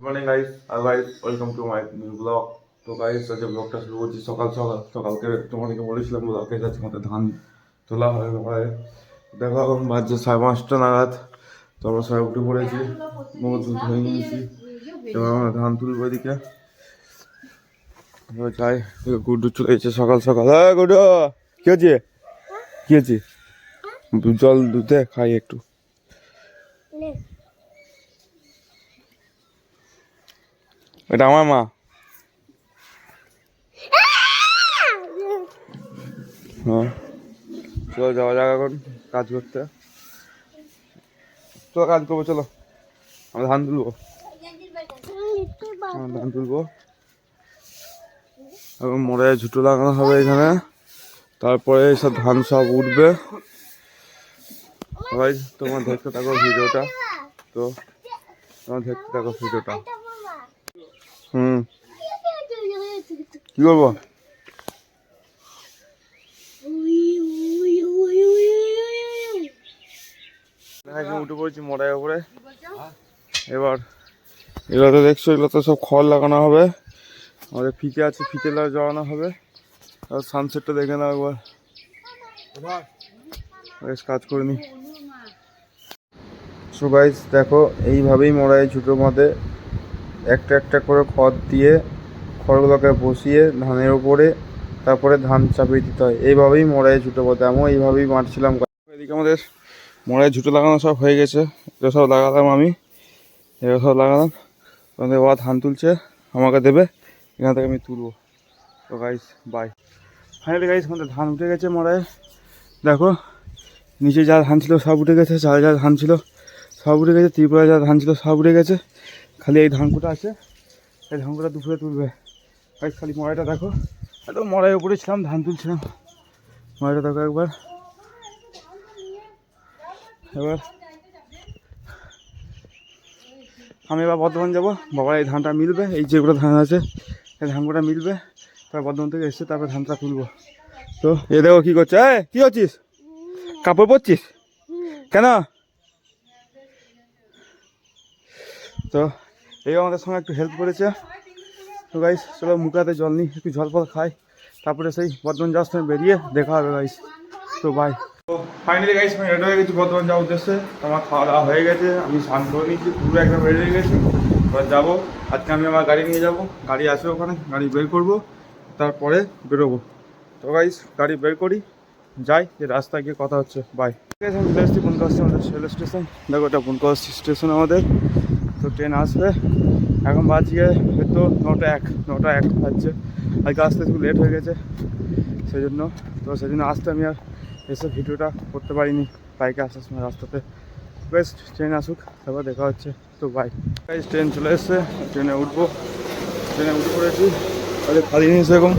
Morning guys, আর guys welcome to my new blog. তো guys আজকে ব্লগটা শুরু করছি সকাল সকাল। সকালকে তোমাদেরকে বলেছিলাম ব্লগে যাচ্ছে আমাদের ধান তোলা হয় ভাই। দেখো এখন বাজছে 5:30 নাগাদ। তো আমরা সবাই উঠে পড়েছি, মুখ দুধ ধুয়ে নিয়েছি, এবার আমরা ধান তুলবো এদিকে। যাই, গুড্ডু চলে গেছে সকাল সকাল। হ্যাঁ গুড্ডু, কি হচ্ছে? কি হচ্ছে? জল দুধে খাই একটু। এটা আমার মা। হ্যাঁ চলো যাওয়া যাক এখন কাজ করতে। চলো কাজ করবো, চলো আমরা ধান তুলবো। ধান তুলবো এবং মোড়ে ঝুটো লাগানো হবে এখানে, তারপরে সব ধান সব উঠবে। সবাই তোমার দেখতে থাকো ভিডিওটা। তো তোমার দেখতে থাকো ভিডিওটা। কি করবো? উঠে পড়েছি মোড়ার উপরে। এবার এগুলো তো দেখছো, এগুলো তো সব খড় লাগানো হবে। আমাদের ফিতে আছে, ফিতে জড়ানো হবে। আর সানসেটটা দেখে নাও একবার, বেশ কাজ করে নি। সো গাইস দেখো, এইভাবেই মোড়াই ঝুটোর মধ্যে একটা একটা করে খড় দিয়ে খড়গুলোকে বসিয়ে ধানের উপরে তারপরে ধান চাপিয়ে দিতে হয়। এইভাবেই মোড়াই ঝুটো বলতে, আমিও এইভাবেই মারছিলাম। এদিকে আমাদের মোড়াই ঝুটো লাগানো সব হয়ে গেছে। এটা সব লাগালাম আমি, এগুলো সব লাগালাম। আমাদের বাবা ধান তুলছে, আমাকে দেবে, এখান থেকে আমি তুলবো। তো গাইস বাই। ফাইনালি গাইস আমাদের ধান উঠে গেছে মোড়ায়। দেখো নিচে যা ধান ছিল সব উঠে গেছে, যা যা ধান ছিল সব উঠে গেছে, ত্রিপুরা যা ধান ছিল সব উঠে গেছে। খালি এই ধানকুটা আছে, এই ধানকুটা দুপুরে তুলবে গাইস। খালি মড়াইটা দেখো, একদম মড়াইয়ের উপরে ছিলাম, ধান তুলছিলাম। মড়াইটা দেখো একবার। এবার আমি এবার বর্ধমান যাবো, বাবার এই ধানটা মিলবে, এই যেগুলো ধান আছে এই ধানগুলো মিলবে, তারপর বর্ধমান থেকে এসে তারপর ধানটা তুলবো। তো এ দেখো কী করছে, কী করছিস? কাপড় পরছিস কেন? তো এই আমাদের সঙ্গে একটু হেল্প করেছে। তো গাইস চলো মুখে হাতে জল নিই, একটু জল ফল খাই, তারপরে সেই বর্ধমান যাওয়ার সময় বেরিয়ে দেখা হবে গাইস। তো বাই। তো ফাইনালি গাইস আমি রেডি হয়ে গেছি বর্ধমান যাওয়ার উদ্দেশ্যে। আমার খাওয়া দাওয়া হয়ে গেছে, আমি স্নান করে নিয়েছি, পুরো একদম রেডি হয়ে গেছি। এবার যাবো, আজকে আমি আমার গাড়ি নিয়ে যাব, গাড়ি আছে ওখানে, গাড়ি বের করবো, তারপরে বেরোবো। তো গাইস গাড়ি বের করি, যাই, যে রাস্তায় গিয়ে কথা হচ্ছে। বাই। ঠিক আছে আমি চলে এসেছি বনকাশি আমাদের রেল স্টেশন। দেখো এটা বনকাশি স্টেশন আমাদের। তো ট্রেন আসবে, এখন বাজছে হয়তো 9টা 1 বাজছে। আজকে আসতে একটু লেট হয়ে গেছে সেই জন্য। তো সেই জন্য আসতে আমি আর এসে ভিডিওটা করতে পারিনি বাইকে আসার সময় রাস্তাতে। বেশ ট্রেন আসুক তারপর দেখা হচ্ছে। তো বাই। ট্রেন চলে এসছে, ট্রেনে উঠবো, ট্রেনে উঠে পড়েছি। তাহলে খালি নিয়ে সেরকম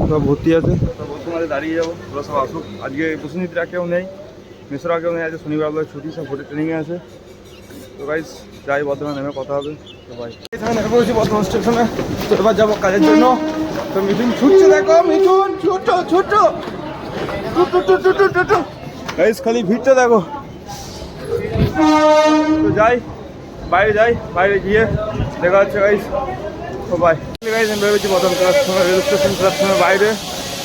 সব ভর্তি আছে, সব বর্তমানে দাঁড়িয়ে যাবো, ওরা সব আসুক। আজকে প্রসেনজিৎরা কেউ নেই, মেসরা কেউ নেই, আজকে শনিবার বলে ছুটি, সব ভোটের ট্রেনিংয়ে আছে। তো গাইস যাই, বর্ধমান নেমে কথা হবে। তো ভাই এখানে নেমে পড়েছি বর্ধমান স্টেশনে। তো এবার যাবো কাজের জন্য। তো মিঠুন ছুটছে, দেখো মিঠুন ছুটো ছুটো ছুটো। গাইস খালি ভিড়টা দেখো। তো যাই, বাইরে যাই, বাইরে গিয়ে দেখা হচ্ছে গাইস। তো বাই। গাইস আমি ভেবেছি বর্ধমান করার সময় রেল স্টেশন করার সময় বাইরে।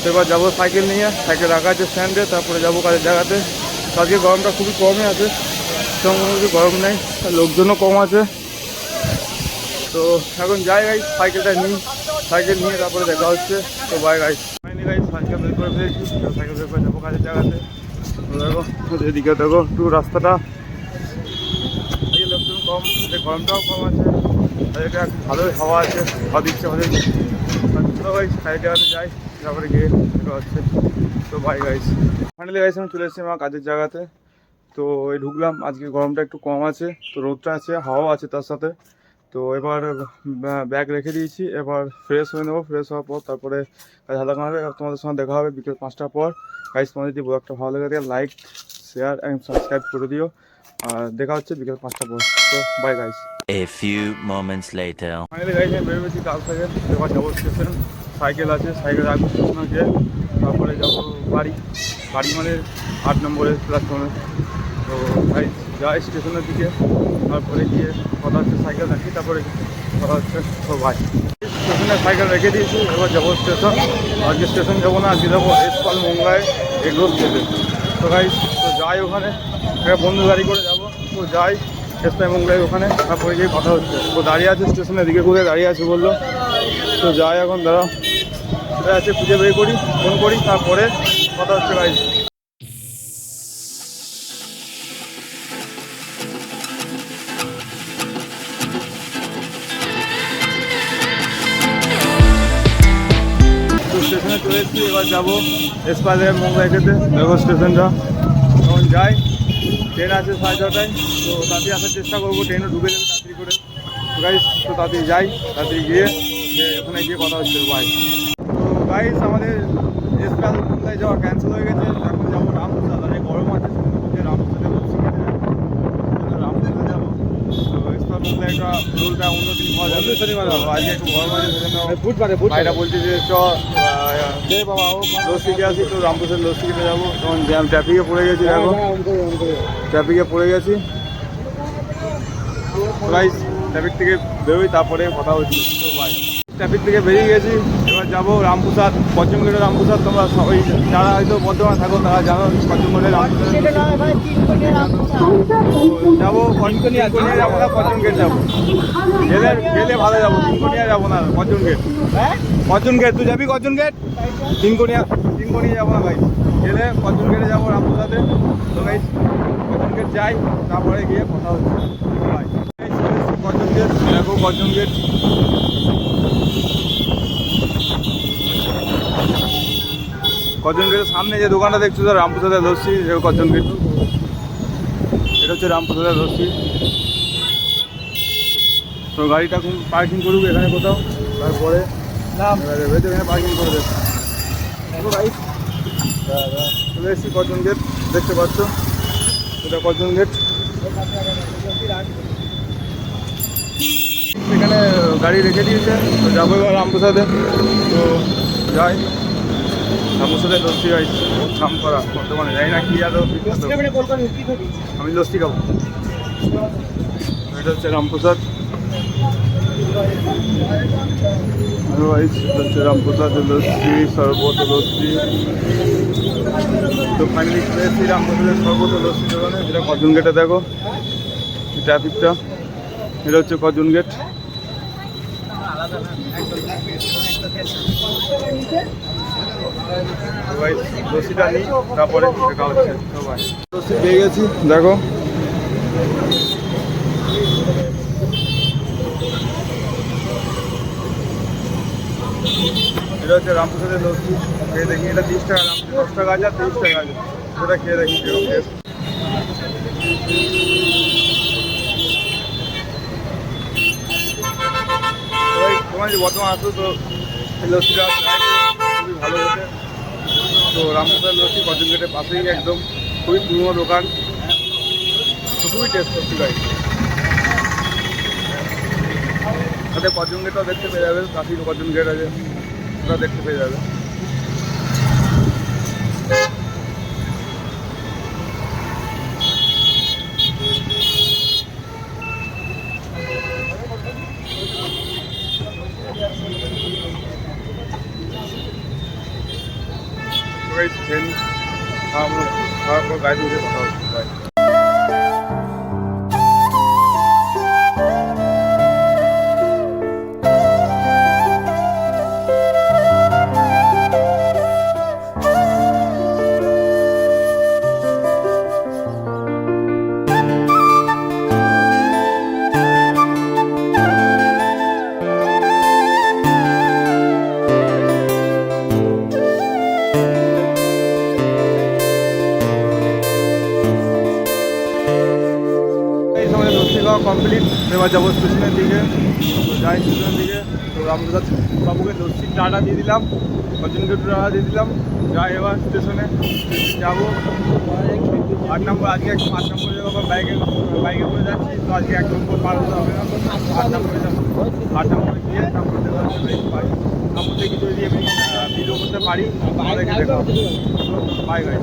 তো এবার যাবো সাইকেল নিয়ে, সাইকেল রাখা আছে স্ট্যান্ডে, তারপরে যাবো কাজের জায়গাতে। আজকে গরমটা খুবই কমই আছে, তেমন কিছু গরম নেই, লোকজনও কম আছে। তো এখন যাই গাইস, সাইকেলটা নিই, সাইকেল নিয়ে তারপরে দেখা হচ্ছে। তো bye guys. Finally guys cycle বের করে ফেলেছি, সাইকেল বের করে যাবো কাজের জায়গাতে। তো দেখো এদিকে দেখো একটু রাস্তাটা, এই লোকজন কম, গরমটাও কম আছে, এটা ভালোই হাওয়া আছে, হাওয়া দিচ্ছে আমাদের। তো গাইস কাজের জায়গাতে যাই, তারপরে গিয়ে দেখা হচ্ছে। তো বাই গাইস। ফাইনালি গাইস আমি চলে এসেছি আমার কাজের জায়গাতে। তো এই ঢুকলাম, আজকে গরমটা একটু কম আছে, তো রোদটা আছে, হাওয়া আছে তার সাথে। তো এবার ব্যাগ রেখে দিয়েছি, এবার ফ্রেশ হয়ে নেবো, ফ্রেশ হওয়ার পর তারপরে কাজ হাতে হবে। তোমাদের সঙ্গে দেখা হবে বিকেল 5টার পর। গাইস তোমাদের যদি ব্লগটা ভালো লাগে থাকে লাইক শেয়ার অ্যান্ড সাবস্ক্রাইব করে দিও। আর দেখা হচ্ছে বিকেল 5টার পর। তো bye guys. A few moments later. Finally guys আমি বেরোবেছি কাল থেকে, এবার যাবো স্টেশন। সাইকেল আছে, সাইকেল রাখবো স্টেশনে গিয়ে, তারপরে যাবো বাড়ি। বাড়ি মানে 8 নম্বরের প্ল্যাটফর্মে। তো ভাই যাই স্টেশনের দিকে, তারপরে গিয়ে কথা হচ্ছে, সাইকেল রাখি তারপরে কথা হচ্ছে। তো ভাই স্টেশনে সাইকেল রেখে দিয়েছি, এবার যাবো স্টেশন। আজকে স্টেশন যাবো না, আজকে যাবো এসপাল মোংলায় এগরোজ খেতে। তো ভাই তো যাই ওখানে, একটা বন্ধু গাড়ি করে যাবো। তো যাই এসপাল মোংলায় ওখানে, তারপরে গিয়ে কথা হচ্ছে। তো দাঁড়িয়ে আছে স্টেশনের দিকে ঘুরে দাঁড়িয়ে আছে বললো। তো যাই এখন দাঁড়াও, কোথায় আছে খুঁজে বের করি, ফোন করি, তারপরে কথা হচ্ছে ভাই। স্টেশনে চলে এসেছি, এবার যাবো এসপালের মোংলায় খেতে। দেখো স্টেশনটা, তখন যাই, ট্রেন আছে 6:30টায়। তো তাড়াতাড়ি আসার চেষ্টা করবো, ট্রেনও ঢুকে যাবে তাড়াতাড়ি করে। তো গাইস তো তাড়াতাড়ি যাই, তাড়াতাড়ি গিয়ে ওখানে গিয়ে কথা হচ্ছে ভাই। তো গাইস আমাদের এসপাল মোংলায় যাওয়া ক্যান্সেল হয়ে গেছে, এখন যাবো রামপ্রসাদ। আর এই গরম আছে, যে রামপ্রসাদে রামপ্রসাদে যাবো। তো এসপাল মোংলায় একটা রোলটা অন্যদিন খাওয়া যাবে, আজকে একটু গরম আছে সেজন্য ভাইরা বলছে যে চ লস্যি খেয়ে আসি। তো রামপ্রসাদ লস্যি খেতে যাবো, তখন জ্যাম ট্রাফিকে পড়ে গেছি। দেখো ট্রাফিকে পড়ে গেছি গাইস, ট্রাফিক থেকে বেরোই তারপরে কথা হচ্ছে। তো ভাই ট্রাফিক থেকে বেরিয়ে গেছি, এবার যাবো রামপ্রসাদ, পশ্চিমঘাটের রামপ্রসাদ। তোমরা সবাই যারা হয়তো বর্ধমানে থাকো তারা জানো পশ্চিমঘাটের রামপ্রসাদ যাবো। তিনকোনিয়া যাবো না, পশ্চিমঘাট যাবো। গেলে গেলে ভালো যাবো, তিনকোনিয়া যাবো না, পশ্চিমঘাট। পশ্চিমঘাট তুই যাবি? পশ্চিমঘাট তিনকোনিয়া যাবো না ভাই, গেলে পশ্চিমঘাটে যাবো রামপ্রসাদে। তো ভাই পশ্চিমঘাট যাই, তারপরে গিয়ে কথা হচ্ছে ভাই। পশ্চিমঘাট দেখো, পশ্চিমঘাট কজনগেটের সামনে যে দোকানটা দেখছো তো রামপ্রসাদের লস্যি, কজনগেট, এটা হচ্ছে রামপ্রসাদের লস্যি। তো গাড়িটা পার্কিং করুক এখানে কোথাও, তারপরে এখানে পার্কিং করে দেবে। চলে এসেছি কজনগেট, দেখতে পাচ্ছ এটা কজনগেট। এখানে গাড়ি রেখে দিয়েছে, তো যাবো এবার রামপ্রসাদে। তো যাই রামপ্রসাদে লস্যি গাই নাম করা বর্তমানে, যাই না কি আরো আমি লস্যি খাবো। এটা হচ্ছে রামপ্রসাদ, হচ্ছে রামপ্রসাদ লস্যি, শরবত লস্যি। তো ফাইনালি চলে এসেছি রামপ্রসাদের শরবত লস্যি দোকানে, যেটা কজন গেটে। দেখো ট্রাফিকটা, এটা হচ্ছে কজন গেট। ভাই লস্যিটা নিই, তারপরে দেখা হচ্ছে। তো ভাই লস্যি পেয়ে গেছি, দেখো এটা হচ্ছে রামপ্রসাদের লস্যি। খেয়ে দেখি, এটা 30 টাকা দাম, 10 টাকা আছে আর 30 টাকা আছে। সেটা খেয়ে দেখি কিরকম টেস্ট। তোমার যে বর্তমান আসো, তো এই লস্যিটা খুবই ভালো হচ্ছে। তো রামপ্রসাদ লস্যি কজন গেটের পাশেই একদম, খুবই পুরনো দোকান, তো খুবই টেস্ট লস্যি গাই। সাথে কজন গেটও দেখতে পেয়ে যাবে, কাশি কজন গেট আছে ওটা দেখতে পেয়ে যাবে। খাওয়ার পর গাড়ি উঠে কথা হচ্ছে ভাই। কমপ্লিট, এবার যাবো স্টেশনের দিকে। তো যাই স্টেশনের দিকে, তো রামপ্রসাদ বাবুকে লস্যির টাটা দিয়ে দিলাম, কজনগেট টাটা দিয়ে দিলাম। যাই এবার স্টেশনে যাবো 8 নম্বর। আজকে 8 নম্বরে যাবো, বাইকে করে যাচ্ছি। তো আজকে 1 নম্বর পার হতে হবে না, 8 নম্বরে যাবো। 8 নম্বরে গিয়ে তারপরে তারপরে কিছু যদি আমি ভিডিও করতে পারি তাহলে দেখা হবে। Bye bye.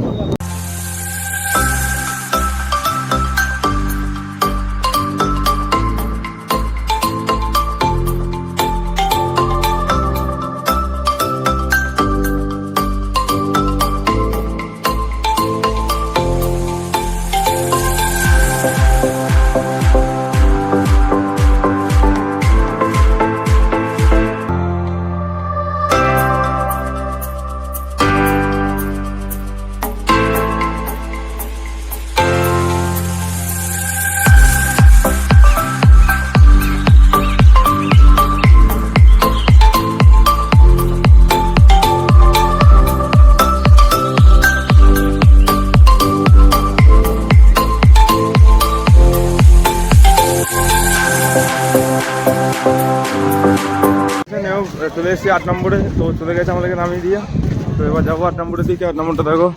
চলে এসেছি 8 নম্বরে। তো চলে গেছে আমাদেরকে নামিয়ে দিয়ে। তো এবার যাবো 8 নম্বরের দিকে। 8 নম্বরটা দেখো,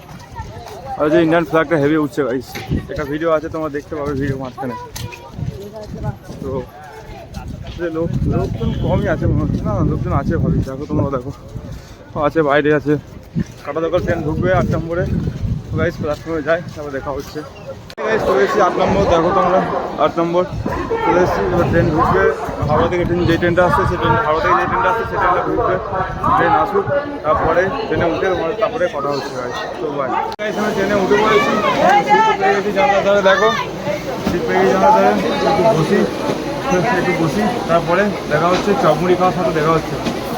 আর যে ইন্ডিয়ান ফ্ল্যাগটা হেভি উঠছে গাইস। একটা ভিডিও আছে, তোমরা দেখতে পাবে ভিডিও মাঝখানে। তো লোকজন কমই আছে মনে হচ্ছে, না লোকজন আছে ভাবি। দেখো তোমরা দেখো, আছে বাইরে আছে। কাটা দোকান ট্রেন ঢুকবে 8 নম্বরে। তো গাইস প্ল্যাটফর্মে যাই, তারপর দেখা হচ্ছে। গাইস চলে এসেছি 8 নম্বর। দেখো তোমরা 8 নম্বর চলে এসেছি। এবার ট্রেন ঢুকবে হাওড়া থেকে। যে ট্রেনটা আসছে সেই ট্রেন, হাওড়া থেকে যে ট্রেনটা আসছে সেই ট্রেনটা ঢুকবে। ট্রেন আসুক, তারপরে ট্রেনে উঠে তারপরে কথা হচ্ছে গাইস। তো ভাই গাইস আমি ট্রেনে উঠে পড়েছি। সিট পেয়ে গেছি জানলার ধারে। দেখো সিট পেয়ে গেছি জানলার ধারে। একটু বসি তারপরে দেখা হচ্ছে। চপমুড়ি খাওয়ার সাথে দেখা হচ্ছে।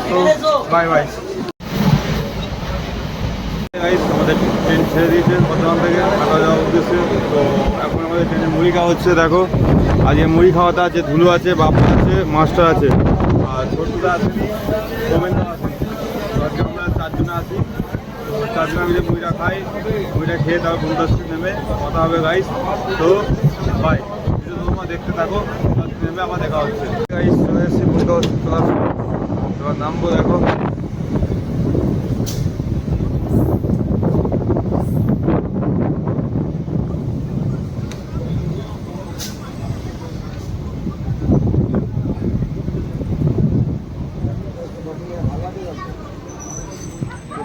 তো বাই বাই গাইস। আমাদের ট্রেন ছেড়ে দিয়েছে বর্ধমান থেকে ঢাকা যাওয়ার উদ্দেশ্যে। তো এখন আমাদের ট্রেনে মুড়ি খাওয়া হচ্ছে। দেখো আজকে মুড়ি খাওয়াতে আছে, ধুলো আছে, বাপ্পা আছে, মাস্টার আছে, আর ছোটটা আসেনি, গোবিন্দা আসেনি। তো আজকে আমরা 4 জনে আছি। তো 4 জনে মিলে মুড়িটা খাই। মুড়িটা খেয়ে তারপর বন্ধুদের নেমে কথা হবে গাইস। তো বাই, তোমরা দেখতে থাকো। নেমে আবার দেখা হচ্ছে গাইস। চলে এসেছি বন্ধু প্ল্যাটফর্ম। এবার নামবো। দেখো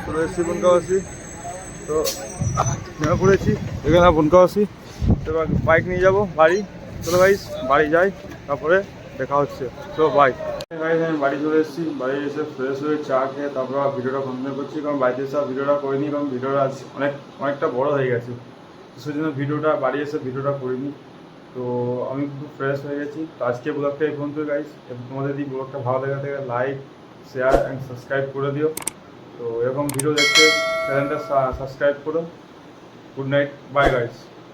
চলে এসেছি বনগাঁওয়াসি। তো নেমে পড়েছি এখানে বনগাঁওয়াসি। এবার বাইক নিয়ে যাবো বাড়ি। চলো গাইস বাড়ি যাই, তারপরে দেখা হচ্ছে। তো বাইক গাইস আমি বাড়ি চলে এসেছি। বাড়ি এসে ফ্রেশ হয়ে চা খেয়ে তারপর ভিডিওটা কন্টিনিউ করছি। কারণ বাড়িতে এসে ভিডিওটা করিনি, কারণ ভিডিওটা আজ অনেকটা বড় হয়ে গেছে। সেই জন্য ভিডিওটা বাড়ি এসে ভিডিওটা করিনি। তো আমি খুব ফ্রেশ হয়ে গেছি। তো আজকে ব্লগটা এই পর্যন্ত গাইস। তোমাদের যদি ব্লগটা ভালো লেগে থাকে লাইক, শেয়ার অ্যান্ড সাবস্ক্রাইব করে দিও। তো এরকম ভিডিও দেখতে চ্যানেলটা সাবস্ক্রাইব করো। Good night, bye guys.